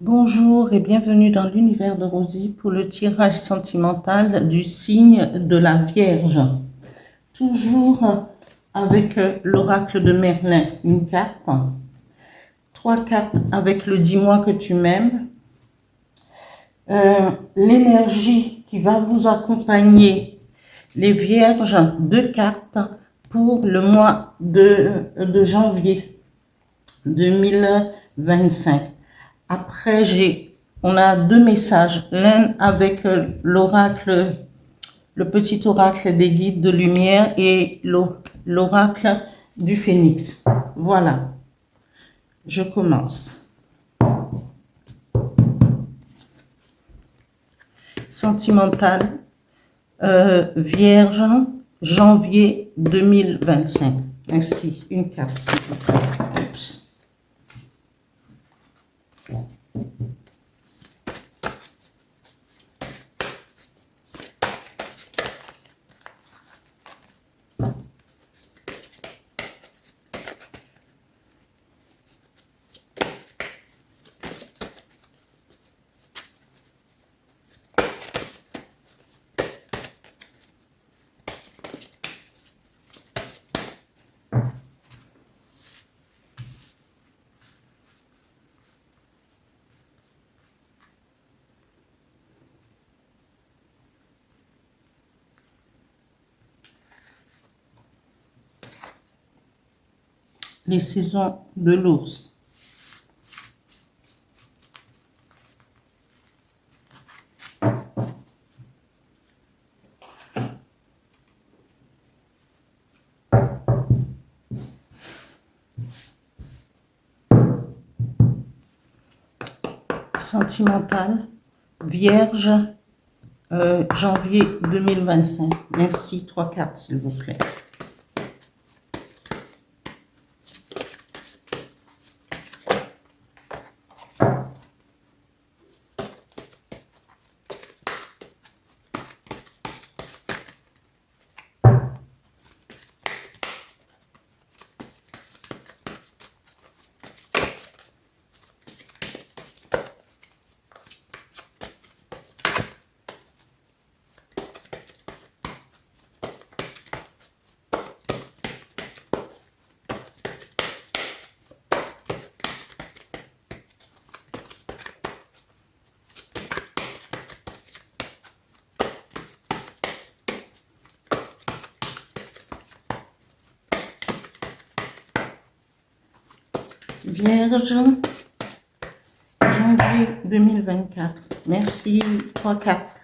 Bonjour et bienvenue dans l'univers de Rosie pour le tirage sentimental du signe de la Vierge. Toujours avec l'oracle de Merlin, une carte, 3 cartes avec le dis-moi que tu m'aimes, l'énergie qui va vous accompagner, les Vierges, 2 cartes pour le mois de janvier 2025. Après, on a 2 messages, l'un avec l'oracle, le petit oracle des guides de lumière et l'oracle du phénix. Voilà, je commence. Sentimental, Vierge, janvier 2025. Ainsi, une carte, s'il vous plaît. Oups. Les saisons de l'ours. Sentimental, Vierge, janvier 2025. Merci, 3 cartes, s'il vous plaît. Vierge, janvier 2024. Merci, 3 cartes.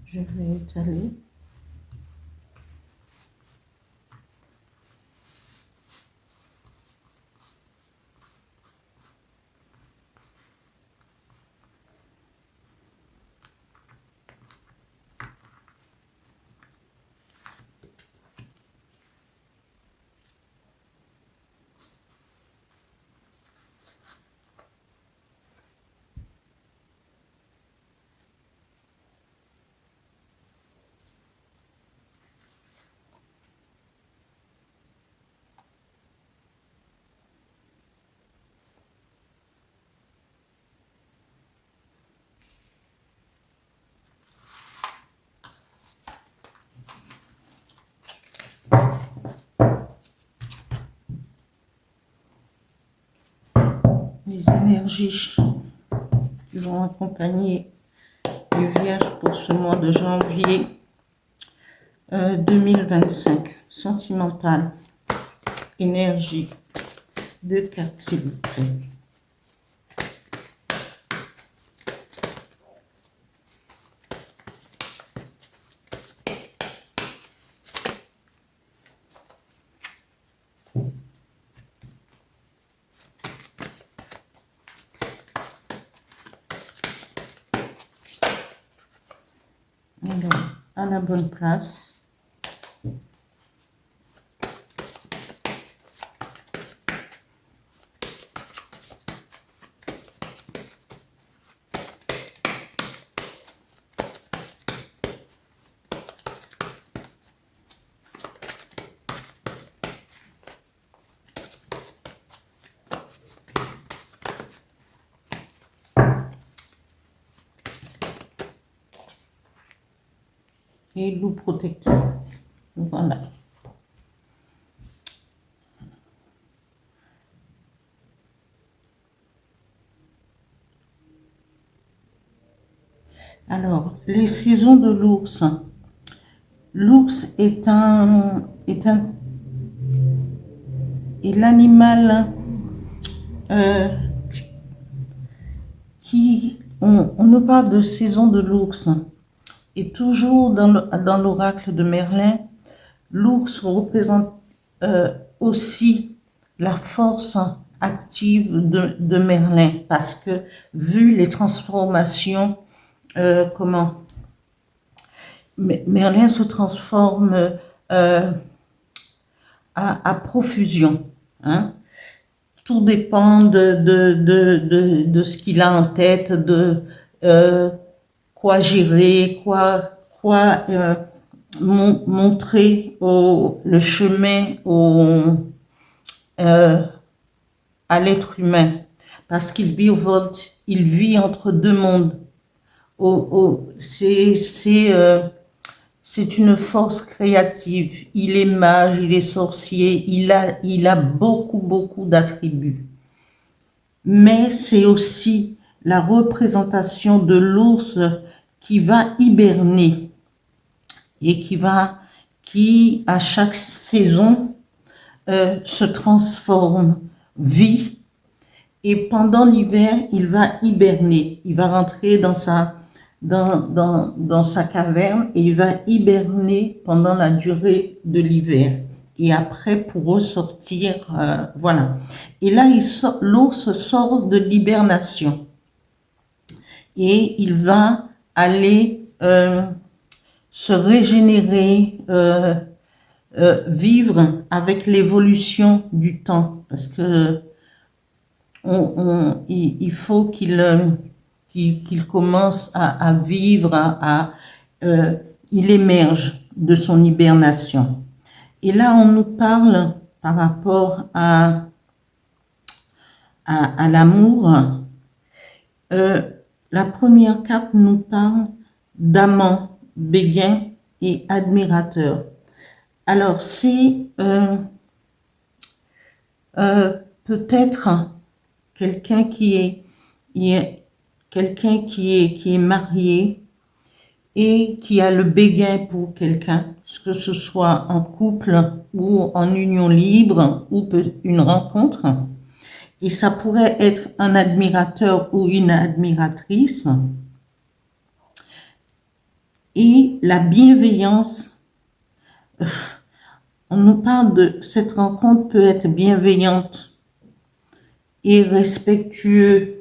Je vais étaler. Les énergies qui vont accompagner les Vierges pour ce mois de janvier 2025. Sentimental, énergie, 2 cartes, s'il vous plaît. Alors, à la bonne place. et loup protecteur. Voilà. Alors, les saisons de l'ours. L'ours est l'animal on nous parle de saison de l'ours. Et toujours dans l'oracle de Merlin, l'ours représente aussi la force active de Merlin, parce que vu les transformations, Merlin se transforme à profusion, hein. Tout dépend de ce qu'il a en tête, de quoi gérer, quoi montrer le chemin à l'être humain. Parce qu'il il vit entre deux mondes. C'est une force créative. Il est mage, il est sorcier, il a beaucoup d'attributs. Mais c'est aussi la représentation de l'ours qui va hiberner et qui à chaque saison se transforme, vit, et pendant l'hiver, il va hiberner. Il va rentrer dans sa caverne et il va hiberner pendant la durée de l'hiver. Et après, pour ressortir, voilà. Et là, l'ours sort de l'hibernation. Et il va aller se régénérer, vivre avec l'évolution du temps. Parce que il faut qu'il commence à vivre, il émerge de son hibernation. Et là, on nous parle par rapport à l'amour. La première carte nous parle d'amant, béguin et admirateur. Alors, c'est peut-être quelqu'un qui est marié et qui a le béguin pour quelqu'un, que ce soit en couple ou en union libre ou une rencontre. Et ça pourrait être un admirateur ou une admiratrice. Et la bienveillance, on nous parle de cette rencontre peut être bienveillante et respectueuse.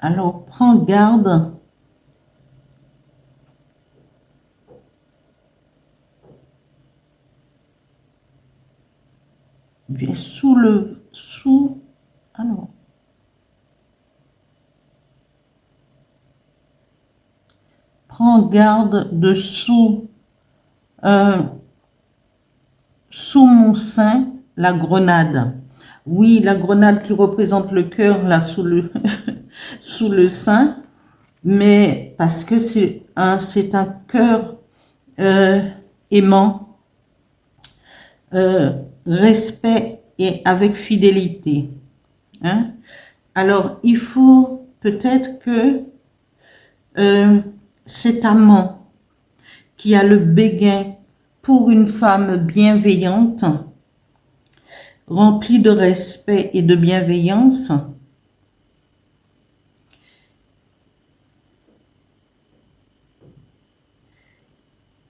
Alors, prends garde. Viens alors. Prends garde de sous mon sein, la grenade. Oui, la grenade qui représente le cœur, là, sous le sein, mais parce que c'est un cœur aimant, respect et avec fidélité. Hein? Alors, il faut peut-être que cet amant qui a le béguin pour une femme bienveillante, remplie de respect et de bienveillance,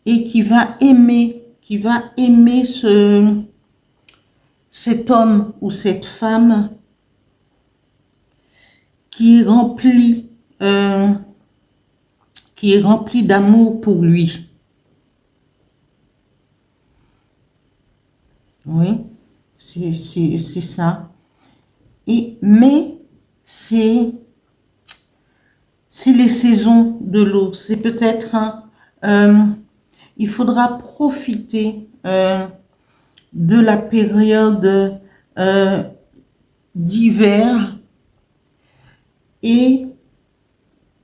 et qui va aimer cet homme ou cette femme qui est rempli d'amour pour lui. Oui, c'est ça. Mais c'est les saisons de l'eau. C'est peut-être il faudra profiter de la période d'hiver et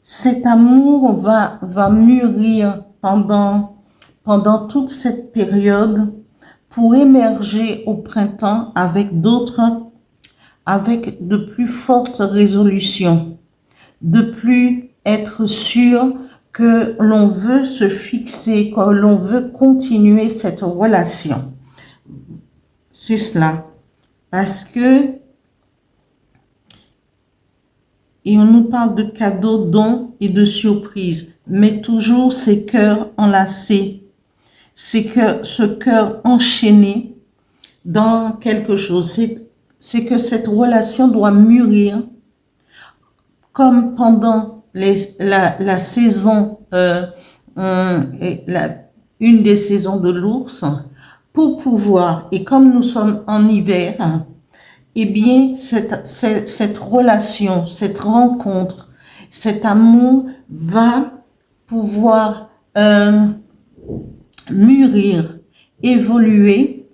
cet amour va mûrir pendant toute cette période pour émerger au printemps avec avec de plus fortes résolutions, de plus être sûr que l'on veut se fixer, que l'on veut continuer cette relation. C'est cela. Parce que, et on nous parle de cadeaux, dons et de surprises, mais toujours ces cœurs enlacés, ce cœur enchaîné dans quelque chose. C'est que cette relation doit mûrir comme pendant la saison, une des saisons de l'ours, pour pouvoir, et comme nous sommes en hiver, eh bien, cette relation, cette rencontre, cet amour va pouvoir mûrir, évoluer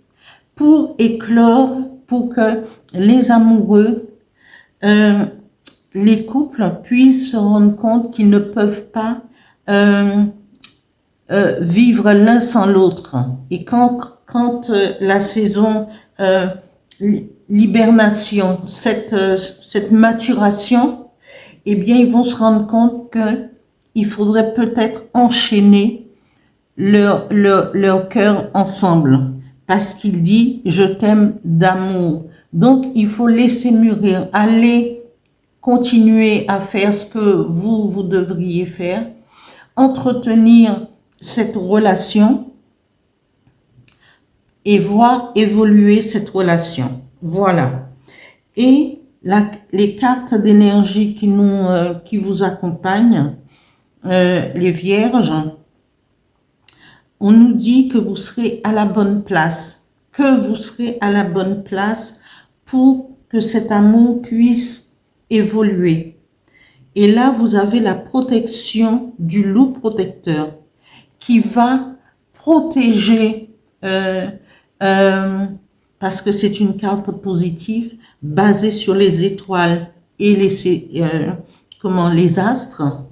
pour éclore, pour que les amoureux, les couples puissent se rendre compte qu'ils ne peuvent pas vivre l'un sans l'autre. Et quand la saison l'hibernation, cette maturation, eh bien, ils vont se rendre compte qu'il faudrait peut-être enchaîner leur cœur ensemble. Parce qu'il dit, je t'aime d'amour. Donc, il faut laisser mûrir, aller continuer à faire ce que vous devriez faire, entretenir cette relation et voir évoluer cette relation. Voilà. Et les cartes d'énergie qui vous accompagnent, les vierges, on nous dit que vous serez à la bonne place, pour que cet amour puisse évoluer. Et là, vous avez la protection du loup protecteur qui va protéger, parce que c'est une carte positive basée sur les étoiles et les astres.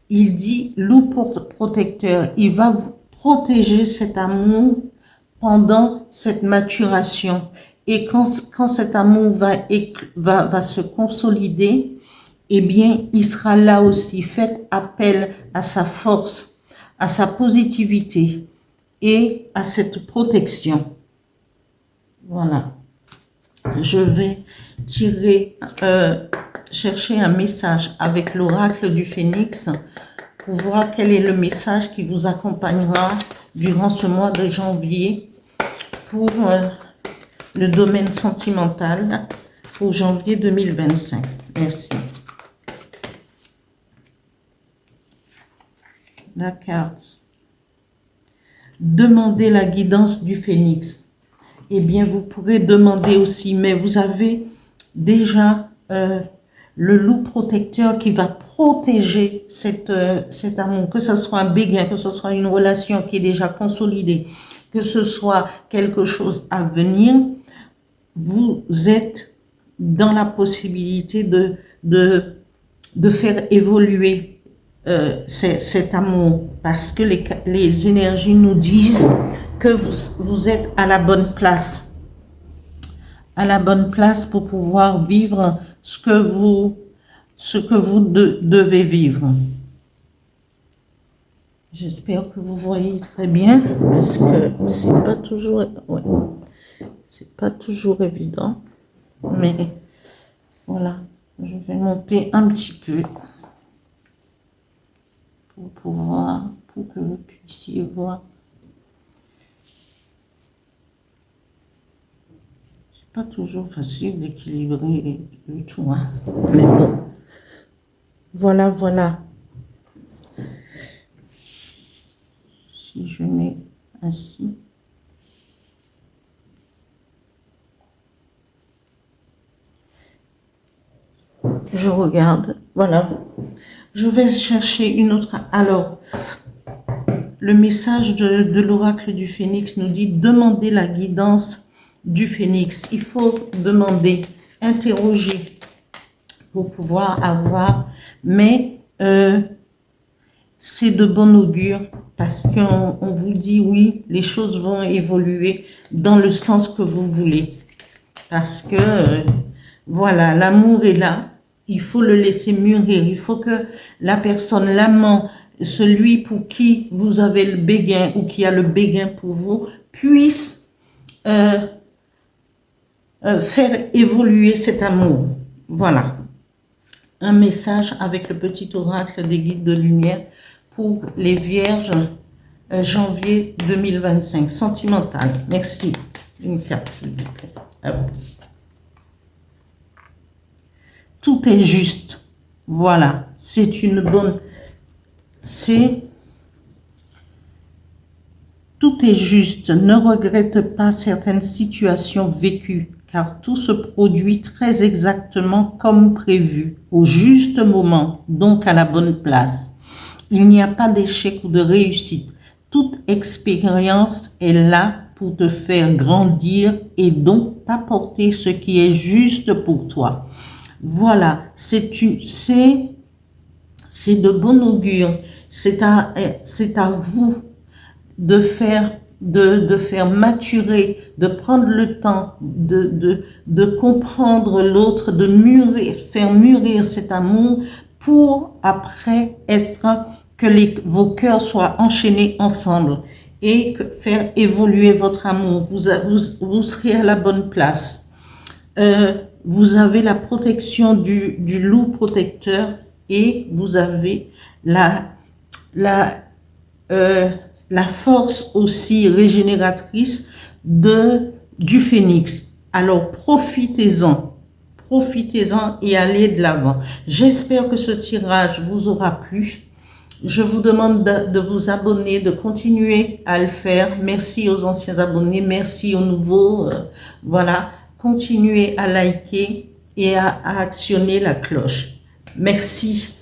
Il dit loup protecteur, il va vous protéger cet amour pendant cette maturation. Et quand cet amour va se consolider, eh bien, il sera là aussi. Faites appel à sa force, à sa positivité et à cette protection. Voilà. Je vais chercher un message avec l'oracle du Phénix pour voir quel est le message qui vous accompagnera durant ce mois de janvier pour le domaine sentimental pour janvier 2025. Merci. La carte. Demandez la guidance du Phénix. Eh bien, vous pourrez demander aussi, mais vous avez déjà le loup protecteur qui va protéger cet amour, que ce soit un béguin, que ce soit une relation qui est déjà consolidée, que ce soit quelque chose à venir, vous êtes dans la possibilité de faire évoluer cet amour, parce que les énergies nous disent que vous êtes à la bonne place. À la bonne place pour pouvoir vivre ce que vous devez vivre. J'espère que vous voyez très bien, parce que c'est pas toujours, c'est pas toujours évident, mais voilà, je vais monter un petit peu pour que vous puissiez voir. Pas toujours facile d'équilibrer le tout, hein. Mais bon, voilà. Si je mets ainsi, je regarde, voilà. Je vais chercher une autre. Alors, le message de l'oracle du Phénix nous dit: demandez la guidance du Phénix. Il faut demander, interroger pour pouvoir avoir, mais euh, c'est de bon augure parce qu'on vous dit oui, les choses vont évoluer dans le sens que vous voulez. Parce que, voilà, l'amour est là, il faut le laisser mûrir, il faut que la personne, l'amant, celui pour qui vous avez le béguin ou qui a le béguin pour vous, puisse faire évoluer cet amour. Voilà. Un message avec le petit oracle des guides de lumière pour les vierges janvier 2025. Sentimental. Merci. Une carte, s'il vous plaît. Hop. Tout est juste. Voilà. C'est une bonne... Tout est juste. Ne regrette pas certaines situations vécues, car tout se produit très exactement comme prévu, au juste moment, donc à la bonne place. Il n'y a pas d'échec ou de réussite. Toute expérience est là pour te faire grandir et donc t'apporter ce qui est juste pour toi. Voilà, c'est de bon augure. C'est à vous de faire maturer, de prendre le temps, de comprendre l'autre, de faire mûrir cet amour pour après vos cœurs soient enchaînés ensemble et faire évoluer votre amour. Vous serez à la bonne place. Vous avez la protection du loup protecteur et vous avez la force aussi régénératrice du phénix. Alors profitez-en et allez de l'avant. J'espère que ce tirage vous aura plu. Je vous demande de vous abonner, de continuer à le faire. Merci aux anciens abonnés, merci aux nouveaux. Voilà, continuez à liker et à actionner la cloche. Merci.